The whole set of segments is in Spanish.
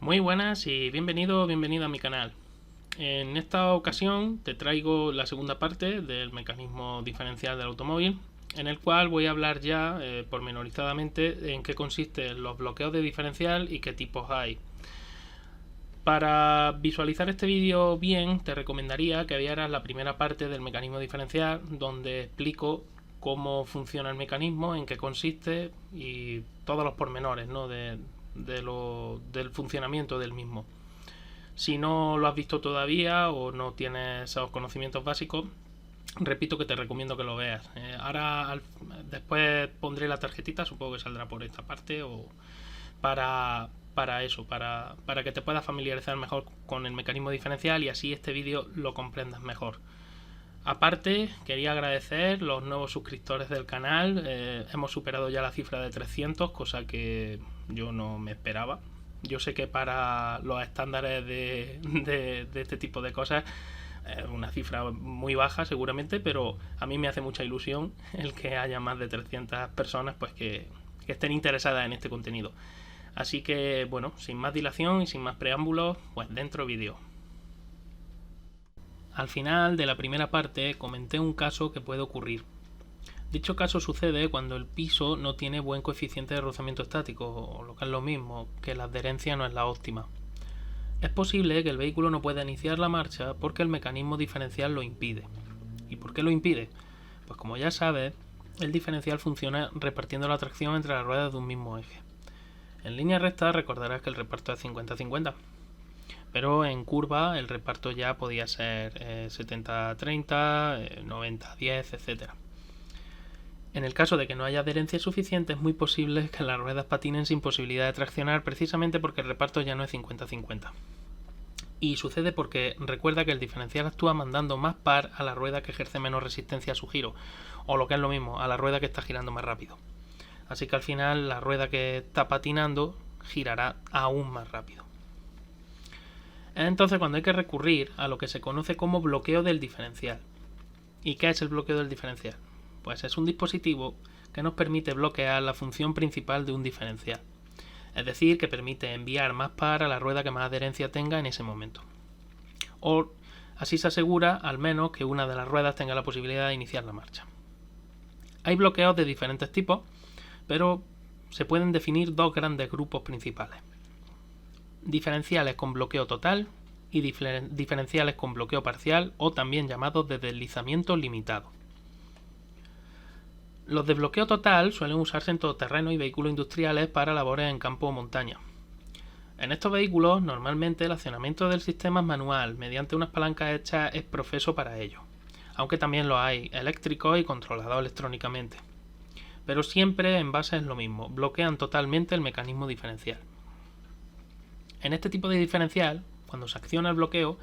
Muy buenas y bienvenido o bienvenida a mi canal. En esta ocasión te traigo la segunda parte del mecanismo diferencial del automóvil, en el cual voy a hablar ya pormenorizadamente en qué consisten los bloqueos de diferencial y qué tipos hay. Para visualizar este vídeo bien, te recomendaría que vieras la primera parte del mecanismo diferencial, donde explico cómo funciona el mecanismo, en qué consiste y todos los pormenores, ¿no? del funcionamiento del mismo. Si no lo has visto todavía o no tienes esos conocimientos básicos, repito que te recomiendo que lo veas. Después pondré la tarjetita, supongo que saldrá por esta parte, o para eso, para que te puedas familiarizar mejor con el mecanismo diferencial y así este vídeo lo comprendas mejor. Aparte, quería agradecer los nuevos suscriptores del canal. Hemos superado ya la cifra de 300, cosa que yo no me esperaba. Yo sé que para los estándares de este tipo de cosas es una cifra muy baja seguramente, pero a mí me hace mucha ilusión el que haya más de 300 personas pues que estén interesadas en este contenido. Así que, bueno, sin más dilación y sin más preámbulos, pues dentro vídeo. Al final de la primera parte comenté un caso que puede ocurrir. Dicho caso sucede cuando el piso no tiene buen coeficiente de rozamiento estático, o lo que es lo mismo, que la adherencia no es la óptima. Es posible que el vehículo no pueda iniciar la marcha porque el mecanismo diferencial lo impide. ¿Y por qué lo impide? Pues como ya sabes, el diferencial funciona repartiendo la tracción entre las ruedas de un mismo eje. En línea recta recordarás que el reparto es 50-50. Pero en curva el reparto ya podía ser 70-30, 90-10, etc. En el caso de que no haya adherencia suficiente, es muy posible que las ruedas patinen sin posibilidad de traccionar precisamente porque el reparto ya no es 50-50. Y sucede porque recuerda que el diferencial actúa mandando más par a la rueda que ejerce menos resistencia a su giro, o lo que es lo mismo, a la rueda que está girando más rápido. Así que al final la rueda que está patinando girará aún más rápido. Entonces cuando hay que recurrir a lo que se conoce como bloqueo del diferencial. ¿Y qué es el bloqueo del diferencial? Pues es un dispositivo que nos permite bloquear la función principal de un diferencial. Es decir, que permite enviar más par a la rueda que más adherencia tenga en ese momento. O así se asegura al menos que una de las ruedas tenga la posibilidad de iniciar la marcha. Hay bloqueos de diferentes tipos, pero se pueden definir dos grandes grupos principales. Diferenciales con bloqueo total y diferenciales con bloqueo parcial o también llamados de deslizamiento limitado. Los de bloqueo total suelen usarse en todoterreno y vehículos industriales para labores en campo o montaña. En estos vehículos normalmente el accionamiento del sistema es manual mediante unas palancas hechas es profeso para ello, aunque también lo hay eléctricos y controlados electrónicamente. Pero siempre en base es lo mismo, bloquean totalmente el mecanismo diferencial. En este tipo de diferencial, cuando se acciona el bloqueo,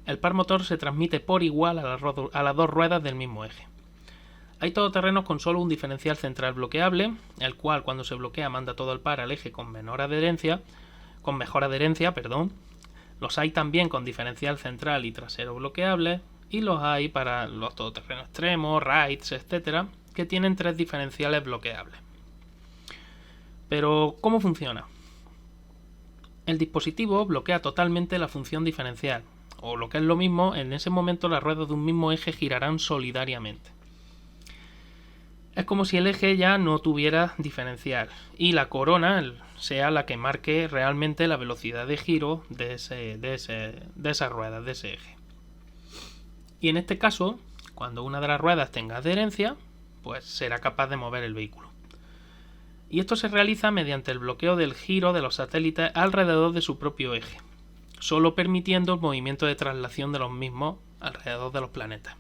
el par motor se transmite por igual a las dos ruedas del mismo eje. Hay todoterrenos con solo un diferencial central bloqueable, el cual cuando se bloquea manda todo el par al eje con mejor adherencia. Los hay también con diferencial central y trasero bloqueable, y los hay para los todoterrenos extremos, rides, etc., que tienen tres diferenciales bloqueables. Pero, ¿cómo funciona? El dispositivo bloquea totalmente la función diferencial, o lo que es lo mismo, en ese momento las ruedas de un mismo eje girarán solidariamente. Es como si el eje ya no tuviera diferencial y la corona sea la que marque realmente la velocidad de giro de esas ruedas, de ese eje. Y en este caso, cuando una de las ruedas tenga adherencia, pues será capaz de mover el vehículo. Y esto se realiza mediante el bloqueo del giro de los satélites alrededor de su propio eje, solo permitiendo el movimiento de traslación de los mismos alrededor de los planetas.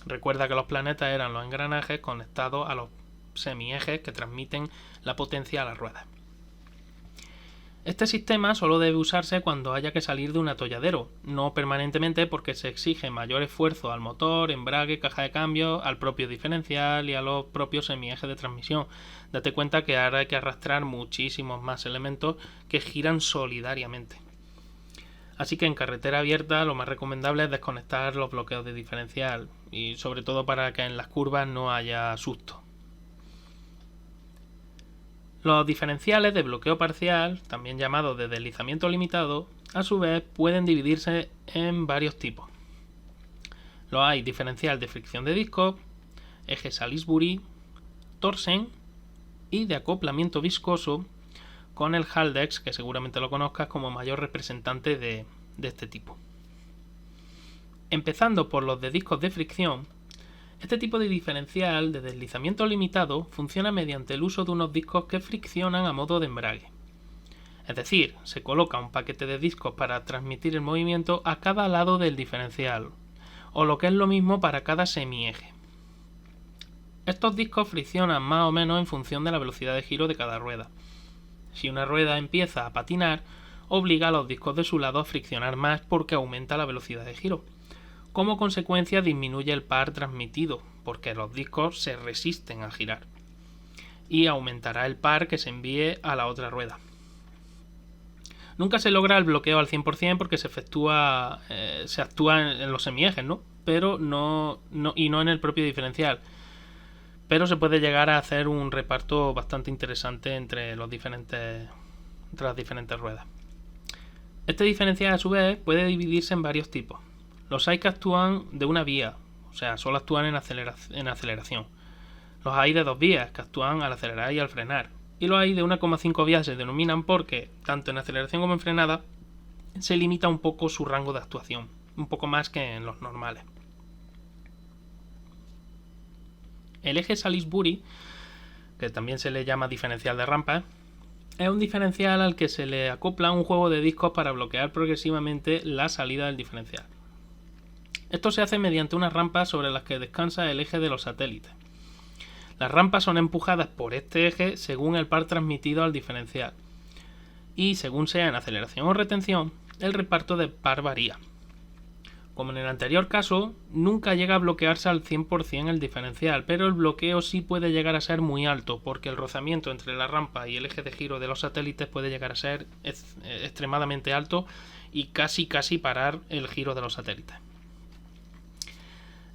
Recuerda que los planetas eran los engranajes conectados a los semiejes que transmiten la potencia a las ruedas. Este sistema solo debe usarse cuando haya que salir de un atolladero, no permanentemente porque se exige mayor esfuerzo al motor, embrague, caja de cambio, al propio diferencial y a los propios semiejes de transmisión. Date cuenta que ahora hay que arrastrar muchísimos más elementos que giran solidariamente. Así que en carretera abierta lo más recomendable es desconectar los bloqueos de diferencial y sobre todo para que en las curvas no haya susto. Los diferenciales de bloqueo parcial, también llamados de deslizamiento limitado, a su vez pueden dividirse en varios tipos. Los hay diferencial de fricción de discos, eje Salisbury, Torsen y de acoplamiento viscoso, con el Haldex, que seguramente lo conozcas como mayor representante de este tipo. Empezando por los de discos de fricción, este tipo de diferencial de deslizamiento limitado funciona mediante el uso de unos discos que friccionan a modo de embrague. Es decir, se coloca un paquete de discos para transmitir el movimiento a cada lado del diferencial, o lo que es lo mismo para cada semieje. Estos discos friccionan más o menos en función de la velocidad de giro de cada rueda. Si una rueda empieza a patinar, obliga a los discos de su lado a friccionar más porque aumenta la velocidad de giro. Como consecuencia disminuye el par transmitido, porque los discos se resisten a girar, y aumentará el par que se envíe a la otra rueda. Nunca se logra el bloqueo al 100% porque se actúa en los semiejes, ¿no? Pero no en el propio diferencial. Pero se puede llegar a hacer un reparto bastante interesante entre las diferentes ruedas. Este diferencial a su vez puede dividirse en varios tipos. Los hay que actúan de una vía, o sea, solo actúan en aceleración. Los hay de dos vías, que actúan al acelerar y al frenar. Y los hay de 1,5 vías, se denominan porque, tanto en aceleración como en frenada, se limita un poco su rango de actuación, un poco más que en los normales. El eje Salisbury, que también se le llama diferencial de rampa, es un diferencial al que se le acopla un juego de discos para bloquear progresivamente la salida del diferencial. Esto se hace mediante unas rampas sobre las que descansa el eje de los satélites. Las rampas son empujadas por este eje según el par transmitido al diferencial, y según sea en aceleración o retención, el reparto de par varía. Como en el anterior caso, nunca llega a bloquearse al 100% el diferencial, pero el bloqueo sí puede llegar a ser muy alto, porque el rozamiento entre la rampa y el eje de giro de los satélites puede llegar a ser extremadamente alto y casi parar el giro de los satélites.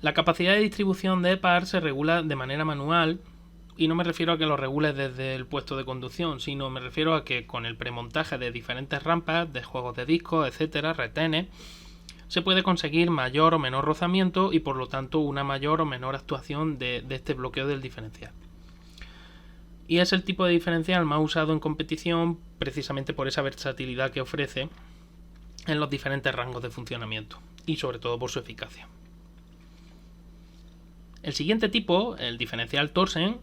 La capacidad de distribución de par se regula de manera manual, y no me refiero a que lo regules desde el puesto de conducción, sino me refiero a que con el premontaje de diferentes rampas, de juegos de discos, etcétera, retenes, se puede conseguir mayor o menor rozamiento y por lo tanto una mayor o menor actuación de este bloqueo del diferencial. Y es el tipo de diferencial más usado en competición precisamente por esa versatilidad que ofrece en los diferentes rangos de funcionamiento y sobre todo por su eficacia. El siguiente tipo, el diferencial Torsen,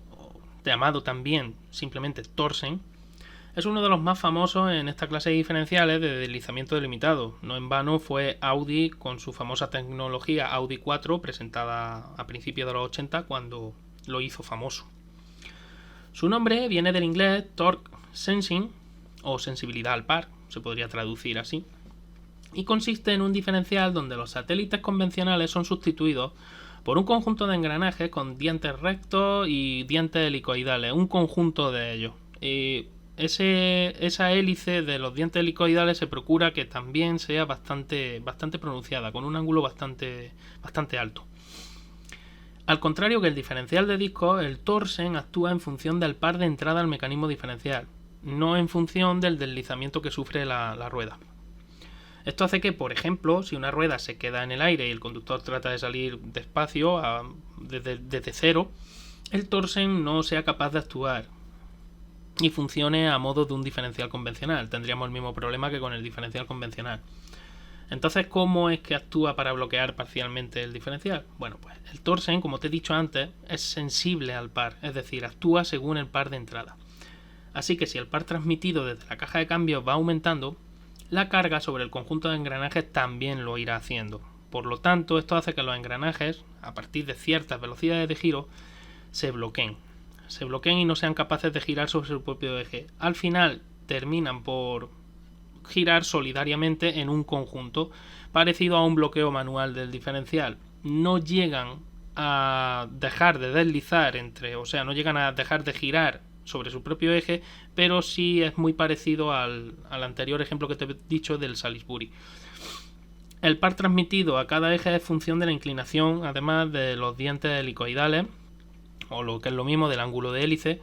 llamado también simplemente Torsen, es uno de los más famosos en esta clase de diferenciales de deslizamiento delimitado. No en vano fue Audi con su famosa tecnología Audi 4 presentada a principios de los 80 cuando lo hizo famoso. Su nombre viene del inglés Torque Sensing o sensibilidad al par, se podría traducir así, y consiste en un diferencial donde los satélites convencionales son sustituidos por un conjunto de engranajes con dientes rectos y dientes helicoidales, un conjunto de ellos. Esa hélice de los dientes helicoidales se procura que también sea bastante pronunciada, con un ángulo bastante alto. Al contrario que el diferencial de disco, el Torsen actúa en función del par de entrada al mecanismo diferencial, no en función del deslizamiento que sufre la rueda. Esto hace que, por ejemplo, si una rueda se queda en el aire y el conductor trata de salir despacio, desde cero, el Torsen no sea capaz de actuar y funcione a modo de un diferencial convencional. Tendríamos el mismo problema que con el diferencial convencional. Entonces, ¿cómo es que actúa para bloquear parcialmente el diferencial? Bueno, pues el Torsen, como te he dicho antes, es sensible al par, es decir, actúa según el par de entrada. Así que si el par transmitido desde la caja de cambios va aumentando, la carga sobre el conjunto de engranajes también lo irá haciendo. Por lo tanto, esto hace que los engranajes, a partir de ciertas velocidades de giro, se bloqueen y no sean capaces de girar sobre su propio eje. Al final terminan por girar solidariamente en un conjunto, parecido a un bloqueo manual del diferencial. No llegan a dejar de deslizar no llegan a dejar de girar sobre su propio eje, pero sí es muy parecido al anterior ejemplo que te he dicho del Salisbury. El par transmitido a cada eje es función de la inclinación, además de los dientes helicoidales, o lo que es lo mismo del ángulo de hélice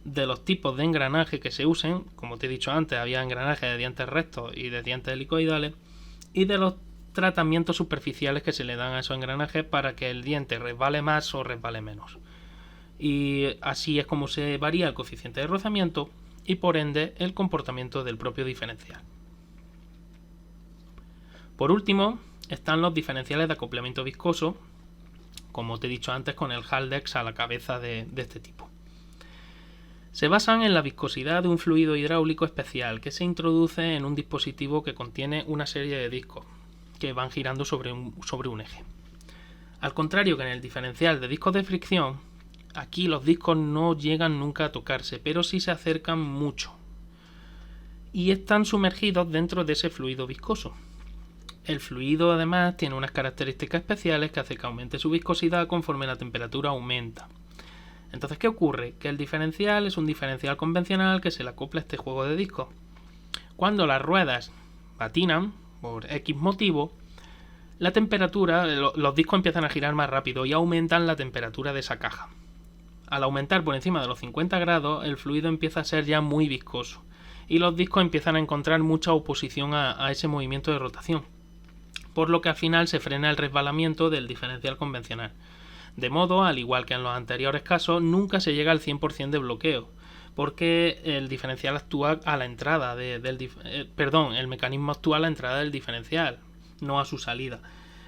de los tipos de engranaje que se usen. Como te he dicho antes, había engranajes de dientes rectos y de dientes helicoidales, y de los tratamientos superficiales que se le dan a esos engranajes para que el diente resbale más o resbale menos. Y así es como se varía el coeficiente de rozamiento y por ende el comportamiento del propio diferencial. Por último están los diferenciales de acoplamiento viscoso, como te he dicho antes, con el Haldex a la cabeza de este tipo. Se basan en la viscosidad de un fluido hidráulico especial que se introduce en un dispositivo que contiene una serie de discos que van girando sobre un eje. Al contrario que en el diferencial de discos de fricción, aquí los discos no llegan nunca a tocarse, pero sí se acercan mucho y están sumergidos dentro de ese fluido viscoso. El fluido además tiene unas características especiales que hacen que aumente su viscosidad conforme la temperatura aumenta. Entonces, ¿qué ocurre? Que el diferencial es un diferencial convencional que se le acopla a este juego de discos. Cuando las ruedas patinan, por X motivo, la temperatura, los discos empiezan a girar más rápido y aumentan la temperatura de esa caja. Al aumentar por encima de los 50 grados, el fluido empieza a ser ya muy viscoso y los discos empiezan a encontrar mucha oposición a ese movimiento de rotación, por lo que al final se frena el resbalamiento del diferencial convencional. De modo, al igual que en los anteriores casos, nunca se llega al 100% de bloqueo, porque el diferencial actúa a la entrada el mecanismo actúa a la entrada del diferencial, no a su salida,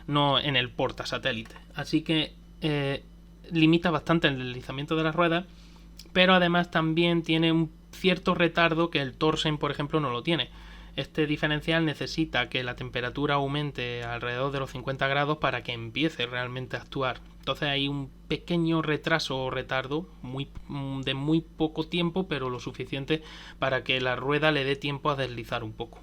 no en el portasatélite. Así que limita bastante el deslizamiento de las ruedas, pero además también tiene un cierto retardo que el Torsen, por ejemplo, no lo tiene. Este diferencial necesita que la temperatura aumente alrededor de los 50 grados para que empiece realmente a actuar. Entonces hay un pequeño retraso o retardo de muy poco tiempo, pero lo suficiente para que la rueda le dé tiempo a deslizar un poco.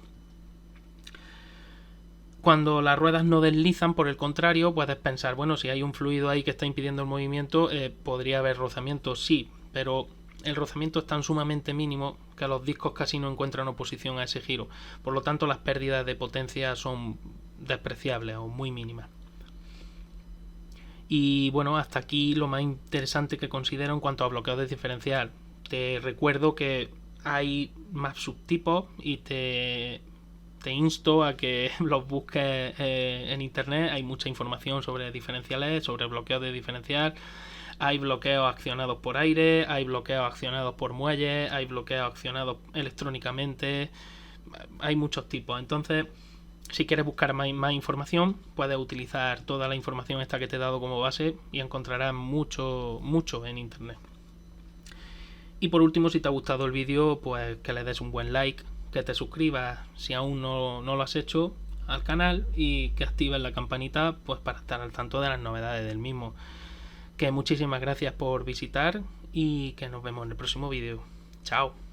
Cuando las ruedas no deslizan, por el contrario, puedes pensar, bueno, si hay un fluido ahí que está impidiendo el movimiento, podría haber rozamiento, sí, pero el rozamiento es tan sumamente mínimo que los discos casi no encuentran oposición a ese giro. Por lo tanto, las pérdidas de potencia son despreciables o muy mínimas. Y bueno, hasta aquí lo más interesante que considero en cuanto a bloqueo de diferencial. Te recuerdo que hay más subtipos y te insto a que los busques en internet. Hay mucha información sobre diferenciales, sobre bloqueo de diferencial. Hay bloqueos accionados por aire, hay bloqueos accionados por muelles, hay bloqueos accionados electrónicamente. Hay muchos tipos. Entonces, si quieres buscar más información, puedes utilizar toda la información esta que te he dado como base y encontrarás mucho en internet. Y por último, si te ha gustado el vídeo, pues que le des un buen like, que te suscribas si aún no lo has hecho al canal y que actives la campanita pues para estar al tanto de las novedades del mismo. Que muchísimas gracias por visitar y que nos vemos en el próximo vídeo. Chao.